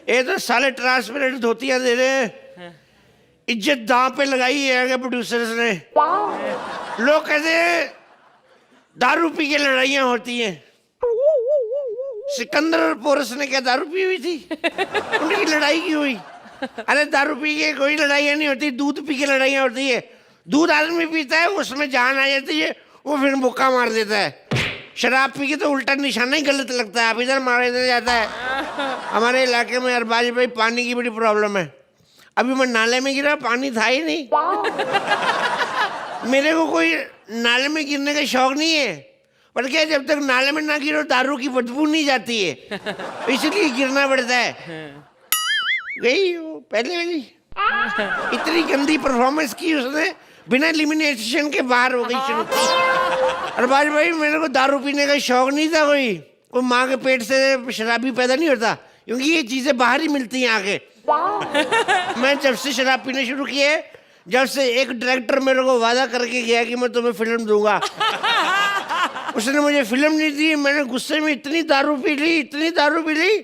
ये तो साले ट्रांसपेरेंट धोतियां दे रहे हैं, इज्जत दांव पे लगाई है प्रोड्यूसर्स ने। लोग कहते हैं दारू पी के लड़ाइयां होती हैं। सिकंदर और पोरस ने क्या दारू पी हुई थी? उनकी लड़ाई क्यों हुई? अरे दारू पी के कोई लड़ाइयां नहीं होती, दूध पी के लड़ाइयां होती है। दूध आदमी पीता है, उसमें जान आ जाती है, वो फिर मुक्का मार देता है। शराब पी के तो उल्टा निशाना ही गलत लगता है, आप इधर मारा इधर जाता है। हमारे इलाके में अरबाज भाई पानी की बड़ी प्रॉब्लम है। अभी मैं नाले में गिरा, पानी था ही नहीं। मेरे को कोई नाले में गिरने का शौक नहीं है, पर क्या जब तक नाले में ना गिरो दारू की बदबू नहीं जाती है, इसलिए गिरना पड़ता है। गई वो पहले वाली इतनी गंदी परफॉर्मेंस की उसने, बिना एलिमिनेशन के बाहर हो गई शुरू। अरबाज भाई मेरे को दारू पीने का शौक नहीं था, कोई माँ के पेट से शराबी पैदा नहीं होता, क्योंकि ये चीजें बाहर ही मिलती हैं आगे। मैं जब से शराब पीने शुरू किए, जब से एक डायरेक्टर मेरे को वादा करके गया कि मैं तुम्हें फिल्म दूंगा, उसने मुझे फिल्म नहीं दी। मैंने गुस्से में इतनी दारू पी ली,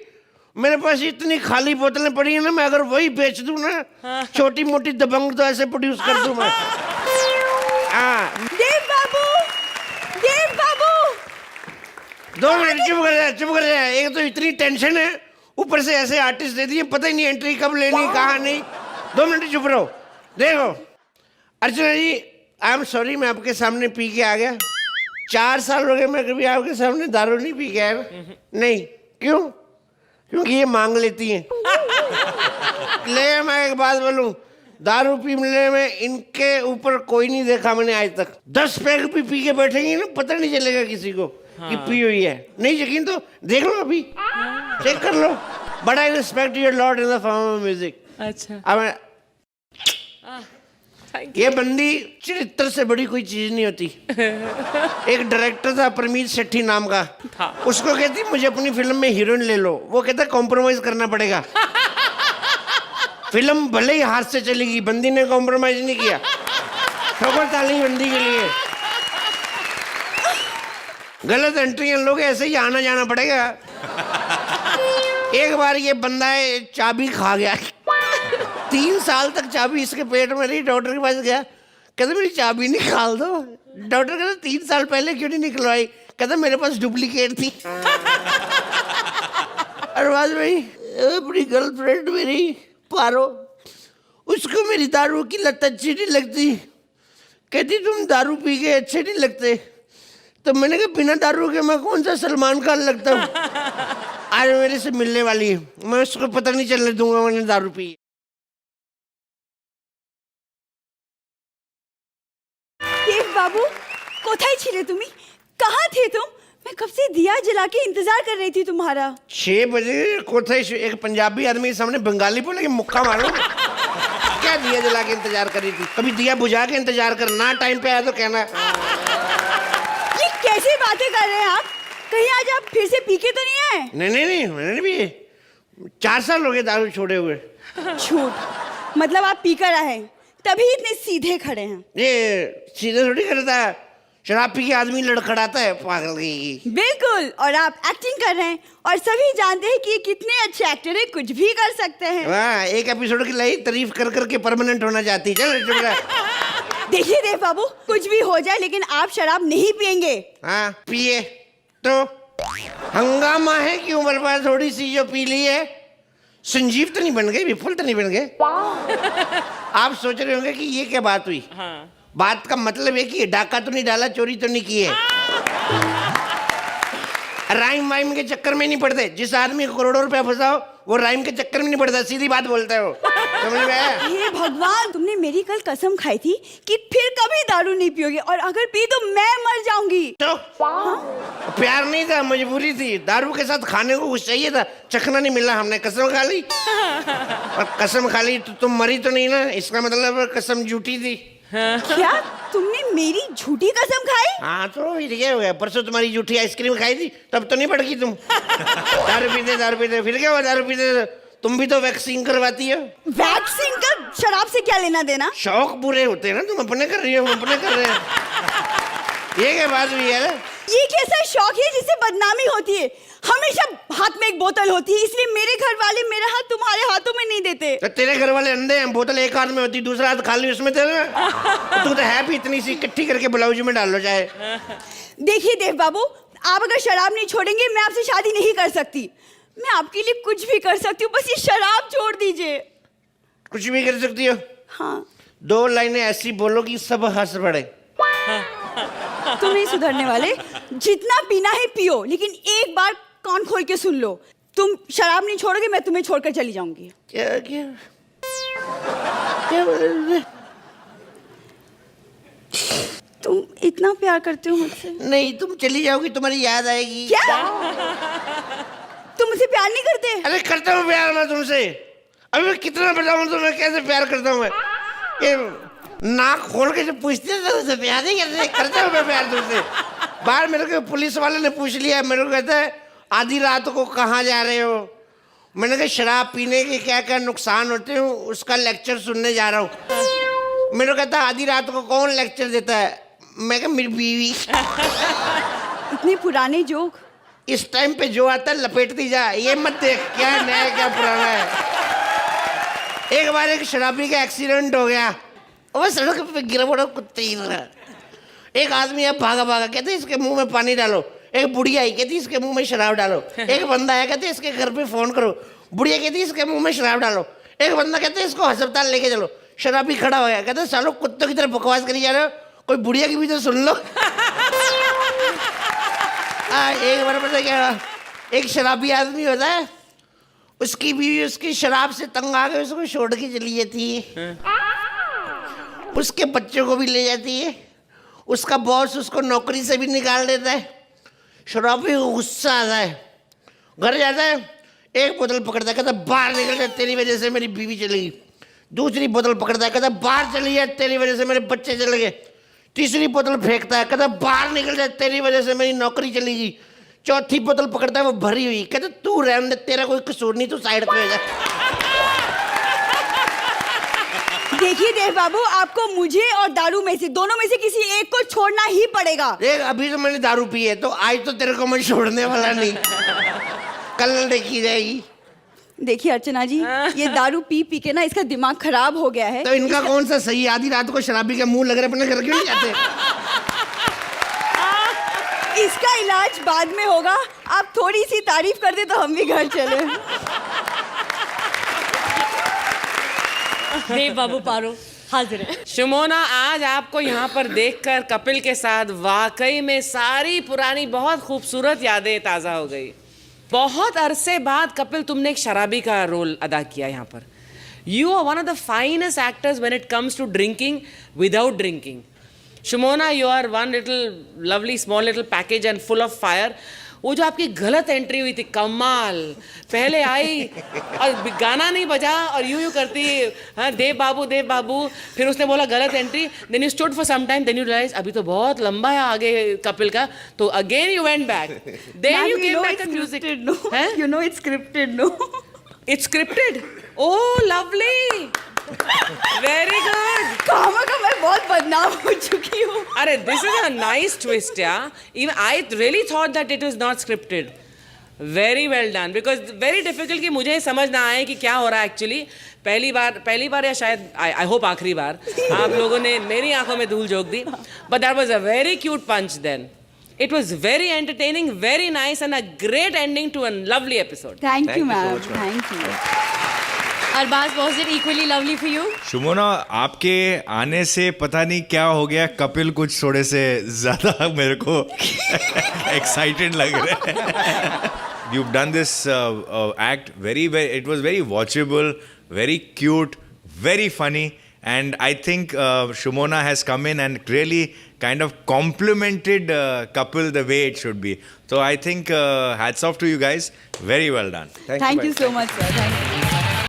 मेरे पास इतनी खाली बोतलें पड़ी है ना, मैं अगर वही बेच दूं ना, छोटी मोटी दबंग तो ऐसे प्रोड्यूस कर दूं मैं। हाँ देव बाबू 2 मिनट चुप कर जा। एक तो इतनी टेंशन है, ऊपर से ऐसे आर्टिस्ट दे दिए, पता ही नहीं एंट्री कब लेनी कहाँ नहीं। 2 मिनट चुप रहो। देखो अर्चना जी, आई एम सॉरी, मैं आपके सामने पी के आ गया। 4 साल हो गए मैं कभी आपके सामने दारू नहीं पी के आया नहीं। क्यों? क्योंकि ये मांग लेती हैं। ले मैं एक बात बोलूं, दारू पीने में इनके ऊपर कोई नहीं देखा मैंने आज तक। 10 पैक भी पी के बैठेंगी ना, पता नहीं चलेगा किसी को कि पी हुई है। नहीं यकीन तो देख लो, अभी चेक कर लो। But I respect your lot in the form of music. अच्छा अब ये बंदी चरित्र से बड़ी कोई चीज नहीं होती। एक डायरेक्टर था परमीत सेठी नाम का, उसको कहती मुझे अपनी फिल्म में हीरोइन ले लो, वो कहता कॉम्प्रोमाइज करना पड़ेगा। फिल्म भले ही हाथ से चलेगी, बंदी ने कॉम्प्रोमाइज नहीं किया। ठोकर ताली बंदी के लिए। गलत एंट्रियां लोग ऐसे ही आना जाना पड़ेगा। एक बार ये बंदा है चाबी खा गया, 3 साल तक चाबी इसके पेट में रही। डॉक्टर के पास गया, कहते मेरी चाबी निकाल दो। डॉक्टर कहते 3 साल पहले क्यों नहीं निकलवाई? कहते मेरे पास डुप्लीकेट थी। अरबाज भाई अपनी गर्लफ्रेंड मेरी पारो, उसको मेरी दारू की लत अच्छी नहीं लगती, कहती तुम दारू पी के अच्छे नहीं लगते। तो मैंने कहा बिना दारू के मैं कौन सा सलमान खान लगता हूँ। आज मेरे से मिलने वाली है, मैं उसको पता नहीं चलने दूंगा मैंने दारू पी। बाबू कोথায় ছিলে তুমি? कहाँ थे तुम? मैं कब से दिया जला के इंतजार कर रही थी तुम्हारा। 6 बजे कोথায়? एक पंजाबी आदमी के सामने बंगाली बोले कि मुक्का मारो। क्या दिया जला के इंतजार कर रही थी? कभी दिया बुझा के इंतजार कर, ना टाइम पे आया तो कहना। ये कैसी बातें कर रहे हैं आप? कहीं आज आप फिर से पी के तो नहीं आए? नहीं मैंने नहीं पिए। 4 साल हो गए दारू छोड़े हुए। झूठ, मतलब आप पी कर आए तभी इतने सीधे खड़े हैं। ये सीधे थोड़ी करता है, शराब पी के आदमी लड़खड़ाता है पागल की। बिल्कुल, और आप एक्टिंग कर रहे हैं और सभी जानते हैं कि ये कितने अच्छे एक्टर हैं, कुछ भी कर सकते हैं। वाह, एक एपिसोड की लाई तारीफ कर करके परमानेंट होना चाहती है। चल देखिए देव बाबू, कुछ भी हो जाए लेकिन आप शराब नहीं पियेंगे। हाँ पिए तो हंगामा है कि उम्र पर थोड़ी सी जो पी ली है। संजीव तो नहीं बन गए, विफल तो नहीं बन गए। आप सोच रहे होंगे कि ये क्या बात हुई। बात का मतलब है कि डाका तो नहीं डाला, चोरी तो नहीं की है। राइम वाइम के चक्कर में नहीं पड़ते। जिस आदमी को करोड़ों रुपया फंसाओ वो राइम के चक्कर में नहीं पड़ता, सीधी बात बोलता है वो। समझ में आया? हे भगवान, तुमने मेरी कल कसम खाई थी कि फिर कभी दारू नहीं पियोगे, और अगर पी तो मैं मर जाऊंगी। तो प्यार नहीं था, मजबूरी थी। दारू के साथ खाने को कुछ चाहिए था, चखना नहीं मिला, हमने कसम खा ली। और कसम खा ली तो तुम मरी तो नहीं ना, इसका मतलब कसम झूठी थी। क्या तुमने मेरी झूठी कसम खाई? हाँ तो क्या हो गया? परसों तुम्हारी झूठी आइसक्रीम खाई थी, तब तो नहीं भड़की तुम। दारू पीते फिर क्या हुआ? दारू पीते तुम भी तो वैक्सीन करवाती हो। वैक्सीन का शराब से क्या लेना देना? शौक पूरे होते हैं ना, तुम अपने कर रही हो, हम अपने कर रहे हैं। ये क्या बात हुई है? ये कैसा शौक है जिससे बदनामी होती है? हमेशा हाथ में एक बोतल होती है, इसलिए मेरे घर वाले मेरा हाथ तुम्हारे नहीं देते। तो तेरे घर वाले अंधे हैं, बोतल एक हाथ में होती दूसरा हाथ खाली उसमें तेरे। तू तो है भी इतनी सी, इकट्ठी करके ब्लाउज में डाल लो चाहे। देखिए देव बाबू, आप अगर शराब नहीं छोड़ेंगे मैं आपसे शादी नहीं कर सकती। मैं आपके लिए कुछ भी कर सकती हूँ, बस ये शराब छोड़ दीजिए। कुछ भी कर सकती हो? हाँ। 2 लाइनें ऐसी बोलो कि सब हंस पड़े। तुम नहीं सुधरने वाले। जितना पीना है पियो, लेकिन एक बार कान खोल के सुन लो, तुम शराब नहीं छोड़ोगे मैं तुम्हें छोड़कर चली जाऊंगी। क्या क्या क्या बोल रहे? तुम इतना प्यार करते हो मुझसे? नहीं, तुम चली जाओगी तुम्हारी याद आएगी। क्या? तुम मुझसे प्यार नहीं करते? अरे करता हूँ प्यार मैं तुमसे। अभी मैं कितना बताऊँ तुम्हें कैसे प्यार करता हूँ मैं। ये नाक खोल के जब पूछते हैं तो तुमसे प्यार नहीं करते। करता हूँ मैं प्यार तुमसे। बाहर मेरे को पुलिस वाले ने पूछ लिया, मेरे को कहता है आधी रात को कहाँ जा रहे हो। मैंने कहा शराब पीने के क्या क्या नुकसान होते हैं उसका लेक्चर सुनने जा रहा हूँ। मेरे को कहता है आधी रात को कौन लेक्चर देता है। मैं कहा मेरी बीवी। इतने पुराने जोक। इस टाइम पे जो आता है लपेटती जा, ये मत देख क्या नया क्या पुराना है। एक बार एक शराबी का एक्सीडेंट हो गया, वो सड़क पे गिरा पड़ा कुत्ते ही तरह। एक आदमी अब भागा भागा, कहते इसके मुंह में पानी डालो। एक बुढ़िया आई, कहती इसके मुंह में शराब डालो। एक बंदा आया, कहते इसके घर पे फोन करो। बुढ़िया कहती इसके मुंह में शराब डालो। एक बंदा कहते इसको अस्पताल लेके चलो। शराबी खड़ा हो गया, कहते सालों कुत्तों की तरह बकवास करी जा रहे हो, कोई बुढ़िया की भी तो सुन लो। एक बार पता क्या, एक शराबी आदमी होता है, उसकी बीवी उसकी शराब से तंग आ गई, उसको छोड़ के चली जाती है। उसके बच्चों को भी ले जाती है। उसका बॉस उसको नौकरी से भी निकाल देता है। शराबी को गुस्सा आता है, घर जाता है, एक बोतल पकड़ता है, कहता बाहर निकल जा तेरी वजह से मेरी बीवी चली गई। दूसरी बोतल पकड़ता है, कहता बाहर चली जा तेरी वजह से मेरे बच्चे चले गए। तीसरी बोतल फेंकता है, कहता बाहर निकल जा तेरी वजह से मेरी नौकरी चली गई। चौथी बोतल पकड़ता है, वो भरी हुई, कहता तू रहने दे तेरा कोई कसूर नहीं, तू साइड पे हो जा। देखिए देव बाबू, आपको मुझे और दारू में से दोनों में से किसी एक को छोड़ना ही पड़ेगा। देख अभी तो मैंने दारू पी है, तो आज तो तेरे को मैं छोड़ने वाला नहीं। कल देखी जाएगी। देखिए अर्चना जी, ये दारू पी पी के ना इसका दिमाग खराब हो गया है। तो इनका कौन सा सही, आधी रात को शराबी के मुंह लग रहे अपने घर क्यों नहीं जाते। इसका इलाज बाद में होगा, आप थोड़ी सी तारीफ कर दे तो हम भी घर चले। देव बाबू पारो हाजिर है। शुमोना, आज आपको यहाँ पर देखकर कपिल के साथ वाकई में सारी पुरानी बहुत खूबसूरत यादें ताज़ा हो गई। बहुत अरसे बाद कपिल तुमने एक शराबी का रोल अदा किया यहाँ पर। You are one of the finest actors when it comes to drinking without drinking. Shumona, you are one little lovely small little package and full of fire. वो जो आपकी गलत एंट्री हुई थी, कमाल। पहले आई और गाना नहीं बजा और यूं करती, हाँ देव बाबू, फिर उसने बोला गलत entry, then you stood for some time, then you realise अभी तो बहुत लंबा है आगे कपिल का, तो again you went back, then you came back to music. You know it's scripted, no? It's scripted? Oh, lovely! Very good. कहाँ का मैं बहुत बदनाम हो चुकी हूँ। अरे this is a nice twist, yeah. Even I really thought that it was not scripted. Very well done. Because very difficult कि मुझे समझ ना आए कि क्या हो रहा है actually. पहली बार या शायद I hope आखिरी बार आप लोगों ने मेरी आंखों में धूल झोंक दी. But that was a very cute punch then. It was very entertaining, very nice, and a great ending to a lovely episode. Thank you, ma'am. Thank you. Arbaaz, was it equally lovely for you? Shumona, आपके आने से पता नहीं क्या हो गया, कपिल कुछ थोड़े से ज़्यादा मेरे को एक्साइटेड लग रहे हैं. You've done this act very, it was very watchable, very cute, very funny, and I think Shumona has come in and really kind of complimented Kapil the way it should be. So I think hats off to you guys. Very well done. Thank you so much, sir. Thank you.